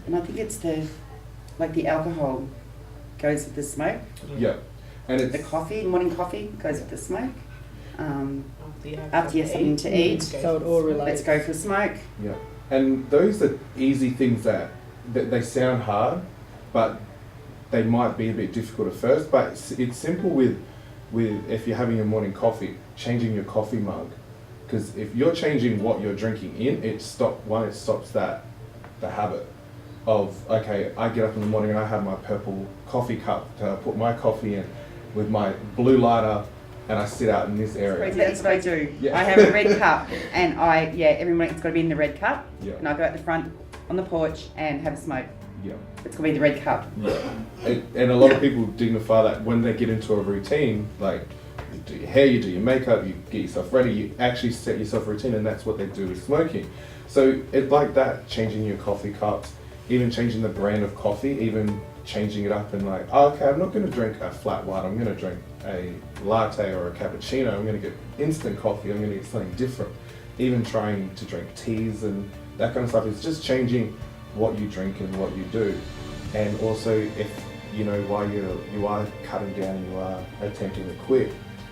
And I think it's the alcohol goes with the smoke. Yeah. And it's The coffee, morning coffee, goes with the smoke. After you have something to eat, so it all let's relates. go for smoke. Yeah, and those are easy things that they sound hard, but they might be a bit difficult at first. But it's simple with if you're having a morning coffee, changing your coffee mug, because if you're changing what you're drinking in, it stops the habit of, okay, I get up in the morning and I have my purple coffee cup to put my coffee in with my blue lighter. And I sit out in this area. That's what I do. Yeah. I have a red cup, and every morning it's got to be in the red cup. Yeah. And I go out the front on the porch and have a smoke. Yeah. It's got to be the red cup. Yeah. And a lot of people dignify that when they get into a routine, like you do your hair, you do your makeup, you get yourself ready, you actually set yourself a routine, and that's what they do with smoking. So it's like that, changing your coffee cups, even changing the brand of coffee, even changing it up and like, oh, okay, I'm not going to drink a flat white, I'm going to drink a latte or a cappuccino, I'm going to get instant coffee, I'm going to get something different. Even trying to drink teas and that kind of stuff, it's just changing what you drink and what you do. And also, if you know, while you are cutting down, you are attempting to quit,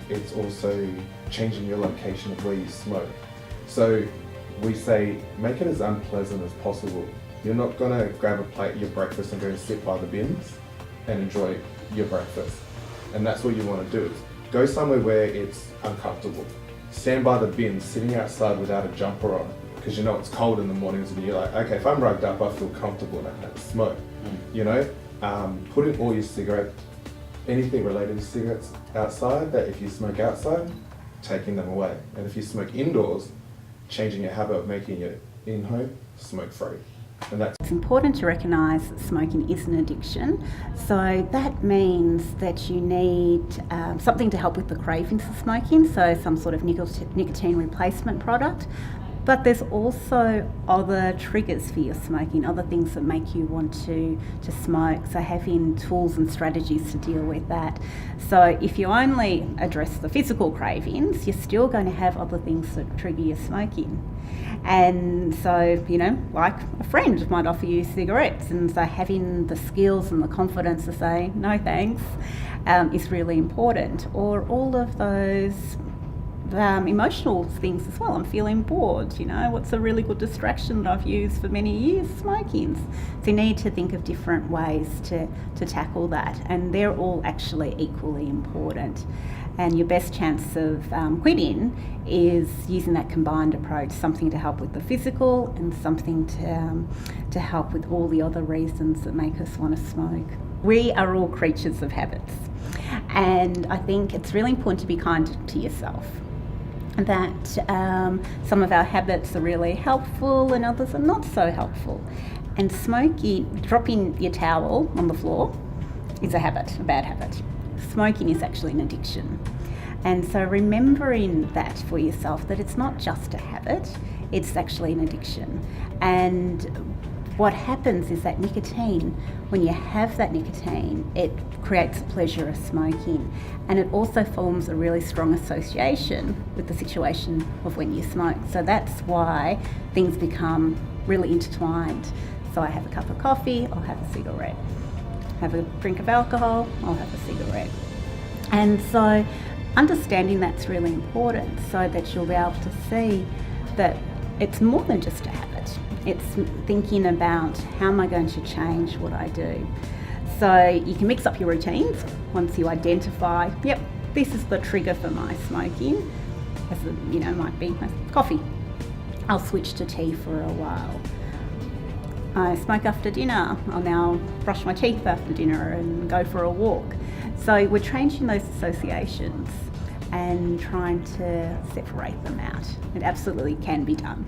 it's also changing your location of where you smoke. So we say, make it as unpleasant as possible. You're not going to grab a plate of your breakfast and go and sit by the bins and enjoy your breakfast. And that's what you want to do, is go somewhere where it's uncomfortable. Stand by the bins, sitting outside without a jumper on, because you know it's cold in the mornings and you're like, okay, if I'm rugged up, I feel comfortable and I can smoke. You know, putting all your cigarettes, anything related to cigarettes outside, that if you smoke outside, taking them away. And if you smoke indoors, changing your habit of making it in-home smoke-free. And that's It's important to recognise that smoking is an addiction, so that means that you need something to help with the cravings of smoking, so some sort of nicotine replacement product. But there's also other triggers for your smoking, other things that make you want to smoke, so having tools and strategies to deal with that. So if you only address the physical cravings, you're still going to have other things that trigger your smoking. And so, you know, like a friend might offer you cigarettes, and so having the skills and the confidence to say no thanks is really important. Or all of those emotional things as well. I'm feeling bored, you know, what's a really good distraction that I've used for many years? Smoking. So you need to think of different ways to tackle that, and they're all actually equally important. And your best chance of quitting is using that combined approach, something to help with the physical and something to help with all the other reasons that make us want to smoke. We are all creatures of habits, and I think it's really important to be kind to yourself. That some of our habits are really helpful and others are not so helpful. And smoking, dropping your towel on the floor is a habit, a bad habit. Smoking is actually an addiction. And so remembering that for yourself, that it's not just a habit, it's actually an addiction. And what happens is that nicotine, when you have that nicotine, it creates the pleasure of smoking, and it also forms a really strong association with the situation of when you smoke. So that's why things become really intertwined. So I have a cup of coffee, I'll have a cigarette. Have a drink of alcohol, I'll have a cigarette. And so understanding that's really important, so that you'll be able to see that it's more than just a habit. It's thinking about, how am I going to change what I do? So you can mix up your routines once you identify, yep, this is the trigger for my smoking. As you know, might be coffee. I'll switch to tea for a while. I smoke after dinner. I'll now brush my teeth after dinner and go for a walk. So we're changing those associations and trying to separate them out. It absolutely can be done.